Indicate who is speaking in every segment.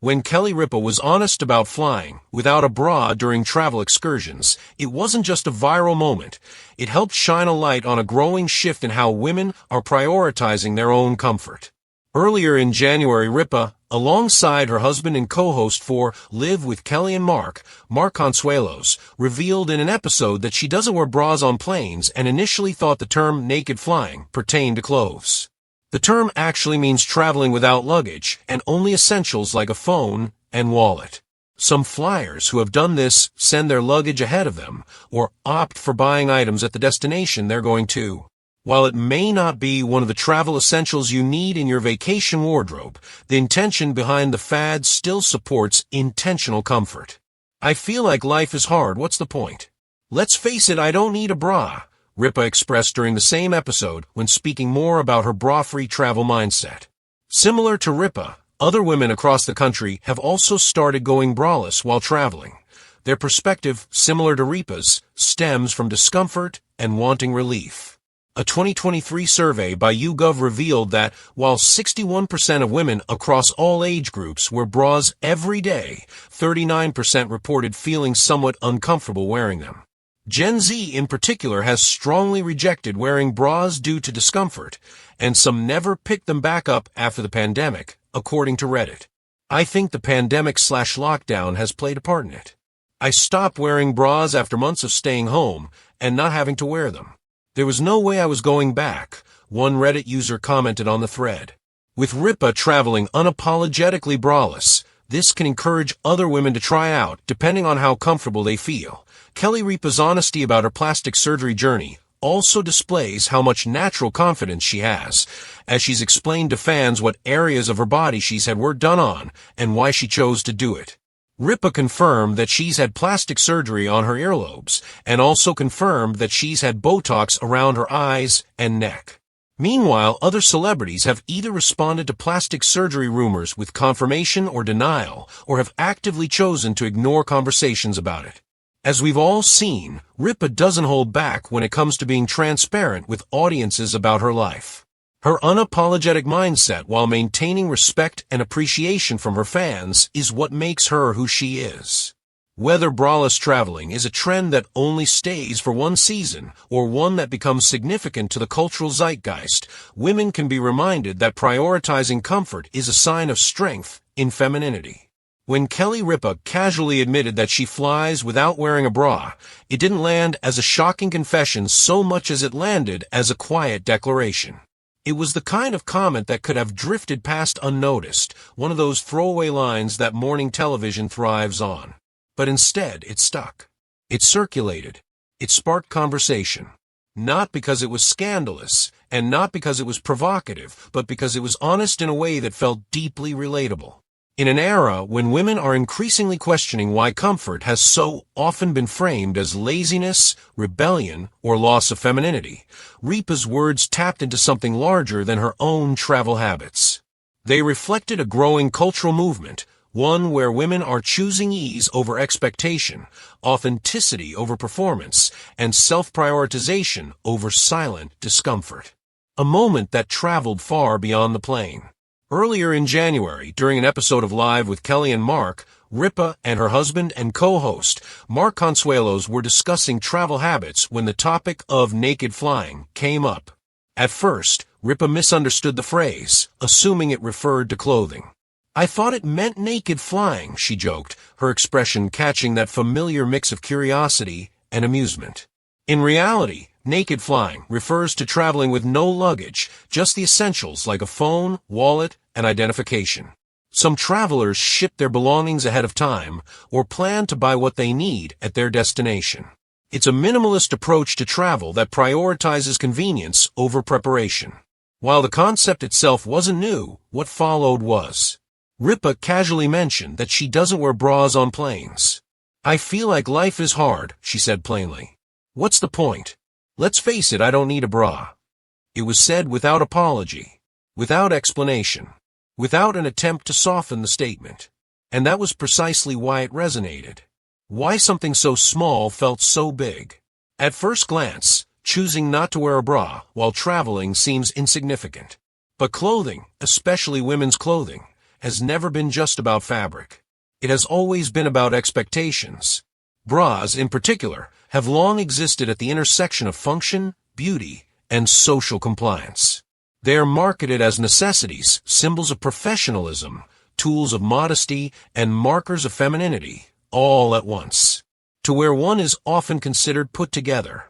Speaker 1: When Kelly Ripa was honest about flying without a bra during travel excursions, it wasn't just a viral moment. It helped shine a light on a growing shift in how women are prioritizing their own comfort. Earlier in January, Ripa, alongside her husband and co-host for Live with Kelly and Mark, Mark Consuelos, revealed in an episode that she doesn't wear bras on planes and initially thought the term naked flying pertained to clothes. The term actually means traveling without luggage and only essentials like a phone and wallet. Some flyers who have done this send their luggage ahead of them or opt for buying items at the destination they're going to. While it may not be one of the travel essentials you need in your vacation wardrobe, the intention behind the fad still supports intentional comfort. I feel like life is hard, what's the point? Let's face it, I don't need a bra, Ripa expressed during the same episode when speaking more about her bra-free travel mindset. Similar to Ripa, other women across the country have also started going braless while traveling. Their perspective, similar to Ripa's, stems from discomfort and wanting relief. A 2023 survey by YouGov revealed that while 61% of women across all age groups wear bras every day, 39% reported feeling somewhat uncomfortable wearing them. Gen Z in particular has strongly rejected wearing bras due to discomfort, and some never picked them back up after the pandemic, according to Reddit. I think the pandemic/lockdown has played a part in it. I stopped wearing bras after months of staying home and not having to wear them. There was no way I was going back, one Reddit user commented on the thread. With Ripa traveling unapologetically braless, this can encourage other women to try out, depending on how comfortable they feel. Kelly Ripa's honesty about her plastic surgery journey also displays how much natural confidence she has, as she's explained to fans what areas of her body she's had work done on and why she chose to do it. Ripa confirmed that she's had plastic surgery on her earlobes, and also confirmed that she's had Botox around her eyes and neck. Meanwhile, other celebrities have either responded to plastic surgery rumors with confirmation or denial, or have actively chosen to ignore conversations about it. As we've all seen, Ripa doesn't hold back when it comes to being transparent with audiences about her life. Her unapologetic mindset while maintaining respect and appreciation from her fans is what makes her who she is. Whether braless traveling is a trend that only stays for one season or one that becomes significant to the cultural zeitgeist, women can be reminded that prioritizing comfort is a sign of strength in femininity. When Kelly Ripa casually admitted that she flies without wearing a bra, it didn't land as a shocking confession so much as it landed as a quiet declaration. It was the kind of comment that could have drifted past unnoticed, one of those throwaway lines that morning television thrives on. But instead, it stuck. It circulated. It sparked conversation. Not because it was scandalous, and not because it was provocative, but because it was honest in a way that felt deeply relatable. In an era when women are increasingly questioning why comfort has so often been framed as laziness, rebellion, or loss of femininity, Ripa's words tapped into something larger than her own travel habits. They reflected a growing cultural movement, one where women are choosing ease over expectation, authenticity over performance, and self-prioritization over silent discomfort. A moment that traveled far beyond the plane. Earlier in January, during an episode of Live with Kelly and Mark, Ripa and her husband and co-host, Mark Consuelos, were discussing travel habits when the topic of naked flying came up. At first, Ripa misunderstood the phrase, assuming it referred to clothing. "I thought it meant naked flying," she joked, her expression catching that familiar mix of curiosity and amusement. In reality, naked flying refers to traveling with no luggage, just the essentials like a phone, wallet, and identification. Some travelers ship their belongings ahead of time or plan to buy what they need at their destination. It's a minimalist approach to travel that prioritizes convenience over preparation. While the concept itself wasn't new, what followed was. Ripa casually mentioned that she doesn't wear bras on planes. "I feel like life is hard," she said plainly. "What's the point? Let's face it, I don't need a bra." It was said without apology, without explanation, without an attempt to soften the statement. And that was precisely why it resonated. Why something so small felt so big. At first glance, choosing not to wear a bra while traveling seems insignificant. But clothing, especially women's clothing, has never been just about fabric. It has always been about expectations. Bras, in particular, have long existed at the intersection of function, beauty, and social compliance. They are marketed as necessities, symbols of professionalism, tools of modesty, and markers of femininity, all at once. To wear one is often considered put together.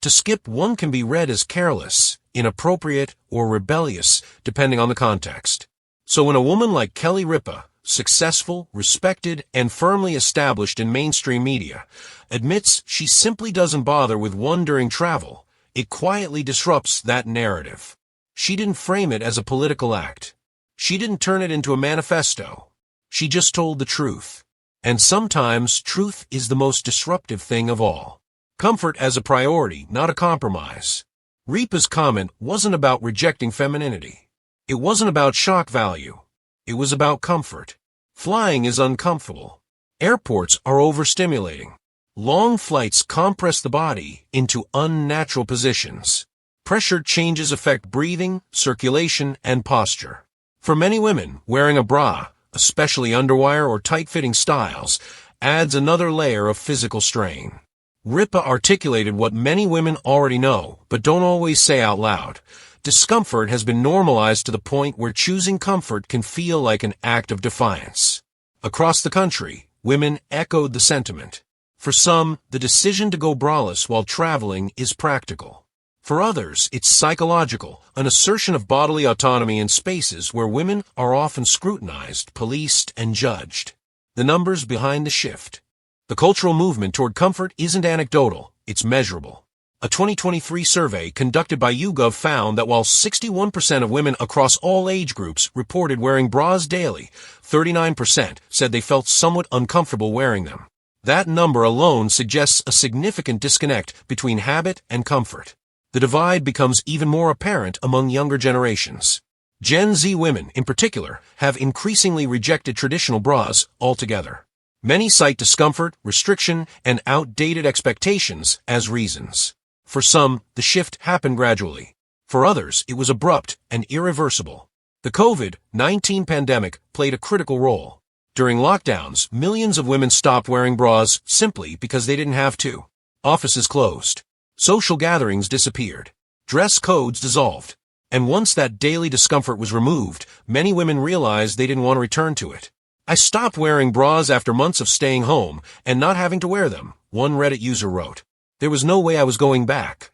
Speaker 1: To skip one can be read as careless, inappropriate, or rebellious, depending on the context. So when a woman like Kelly Ripa, successful, respected, and firmly established in mainstream media, admits she simply doesn't bother with one during travel, it quietly disrupts that narrative. She didn't frame it as a political act. She didn't turn it into a manifesto. She just told the truth. And sometimes truth is the most disruptive thing of all. Comfort as a priority, not a compromise. Ripa's comment wasn't about rejecting femininity. It wasn't about shock value. It was about comfort. Flying is uncomfortable. Airports are overstimulating. Long flights compress the body into unnatural positions. Pressure changes affect breathing, circulation, and posture. For many women, wearing a bra, especially underwire or tight-fitting styles, adds another layer of physical strain. Ripa articulated what many women already know, but don't always say out loud. Discomfort has been normalized to the point where choosing comfort can feel like an act of defiance. Across the country, women echoed the sentiment. For some, the decision to go braless while traveling is practical. For others, it's psychological, an assertion of bodily autonomy in spaces where women are often scrutinized, policed, and judged. The numbers behind the shift. The cultural movement toward comfort isn't anecdotal, it's measurable. A 2023 survey conducted by YouGov found that while 61% of women across all age groups reported wearing bras daily, 39% said they felt somewhat uncomfortable wearing them. That number alone suggests a significant disconnect between habit and comfort. The divide becomes even more apparent among younger generations. Gen Z women, in particular, have increasingly rejected traditional bras altogether. Many cite discomfort, restriction, and outdated expectations as reasons. For some, the shift happened gradually. For others, it was abrupt and irreversible. The COVID-19 pandemic played a critical role. During lockdowns, millions of women stopped wearing bras simply because they didn't have to. Offices closed. Social gatherings disappeared. Dress codes dissolved. And once that daily discomfort was removed, many women realized they didn't want to return to it. I stopped wearing bras after months of staying home and not having to wear them, one Reddit user wrote. There was no way I was going back.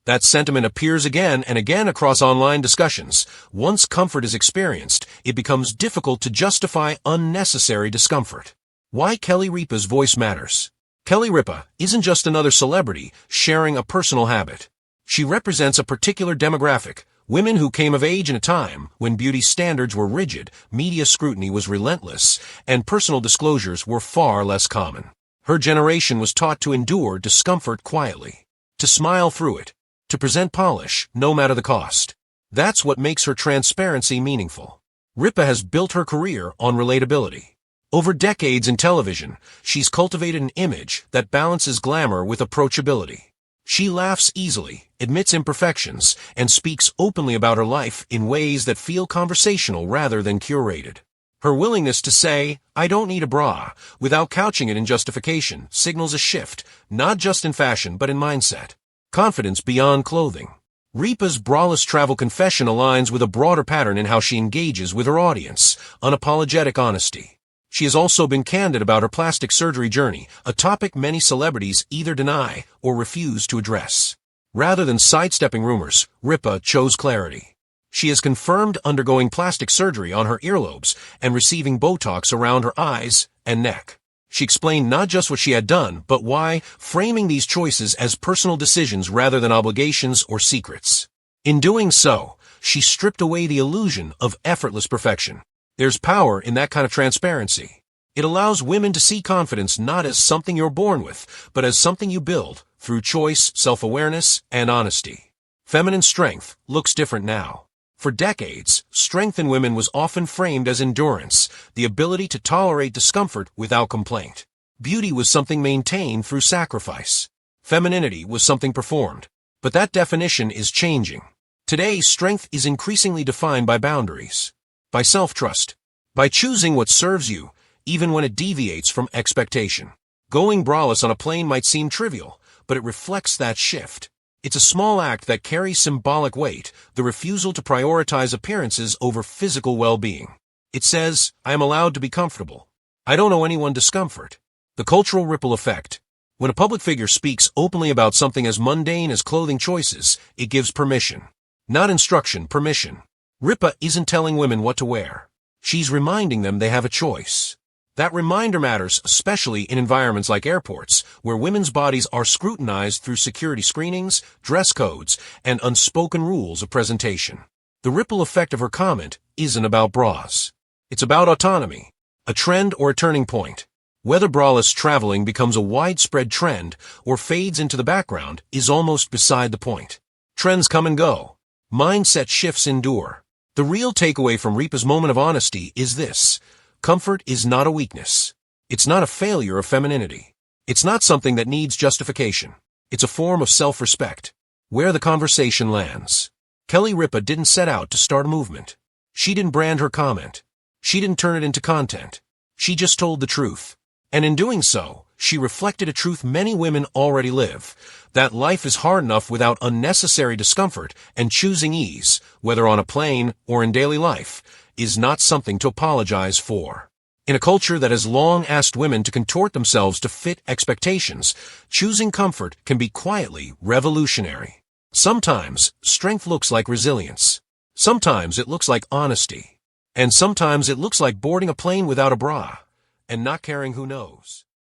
Speaker 1: That sentiment appears again and again across online discussions. Once comfort is experienced, it becomes difficult to justify unnecessary discomfort. Why Kelly Ripa's voice matters. Kelly Ripa isn't just another celebrity sharing a personal habit. She represents a particular demographic, women who came of age in a time when beauty standards were rigid, media scrutiny was relentless, and personal disclosures were far less common. Her generation was taught to endure discomfort quietly, to smile through it, to present polish, no matter the cost. That's what makes her transparency meaningful. Ripa has built her career on relatability. Over decades in television, she's cultivated an image that balances glamour with approachability. She laughs easily, admits imperfections, and speaks openly about her life in ways that feel conversational rather than curated. Her willingness to say, "I don't need a bra," without couching it in justification, signals a shift, not just in fashion but in mindset. Confidence beyond clothing. Ripa's braless travel confession aligns with a broader pattern in how she engages with her audience, unapologetic honesty. She has also been candid about her plastic surgery journey, a topic many celebrities either deny or refuse to address. Rather than sidestepping rumors, Ripa chose clarity. She has confirmed undergoing plastic surgery on her earlobes and receiving Botox around her eyes and neck. She explained not just what she had done, but why, framing these choices as personal decisions rather than obligations or secrets. In doing so, she stripped away the illusion of effortless perfection. There's power in that kind of transparency. It allows women to see confidence not as something you're born with, but as something you build through choice, self-awareness, and honesty. Feminine strength looks different now. For decades, strength in women was often framed as endurance, the ability to tolerate discomfort without complaint. Beauty was something maintained through sacrifice. Femininity was something performed. But that definition is changing. Today, strength is increasingly defined by boundaries. By self-trust, By choosing what serves you, even when it deviates from expectation. Going braless on a plane might seem trivial, but it reflects that shift. It's a small act that carries symbolic weight, the refusal to prioritize appearances over physical well-being. It says, I am allowed to be comfortable. I don't owe anyone discomfort. The cultural ripple effect. When a public figure speaks openly about something as mundane as clothing choices, it gives permission. Not instruction, permission. Ripa isn't telling women what to wear. She's reminding them they have a choice. That reminder matters especially in environments like airports, where women's bodies are scrutinized through security screenings, dress codes, and unspoken rules of presentation. The ripple effect of her comment isn't about bras. It's about autonomy, a trend or a turning point. Whether braless traveling becomes a widespread trend or fades into the background is almost beside the point. Trends come and go. Mindset shifts endure. The real takeaway from Ripa's moment of honesty is this. Comfort is not a weakness. It's not a failure of femininity. It's not something that needs justification. It's a form of self-respect. Where the conversation lands. Kelly Ripa didn't set out to start a movement. She didn't brand her comment. She didn't turn it into content. She just told the truth. And in doing so, she reflected a truth many women already live, that life is hard enough without unnecessary discomfort, and choosing ease, whether on a plane or in daily life, is not something to apologize for. In a culture that has long asked women to contort themselves to fit expectations, choosing comfort can be quietly revolutionary. Sometimes, strength looks like resilience. Sometimes it looks like honesty. And sometimes it looks like boarding a plane without a bra. And not caring who knows.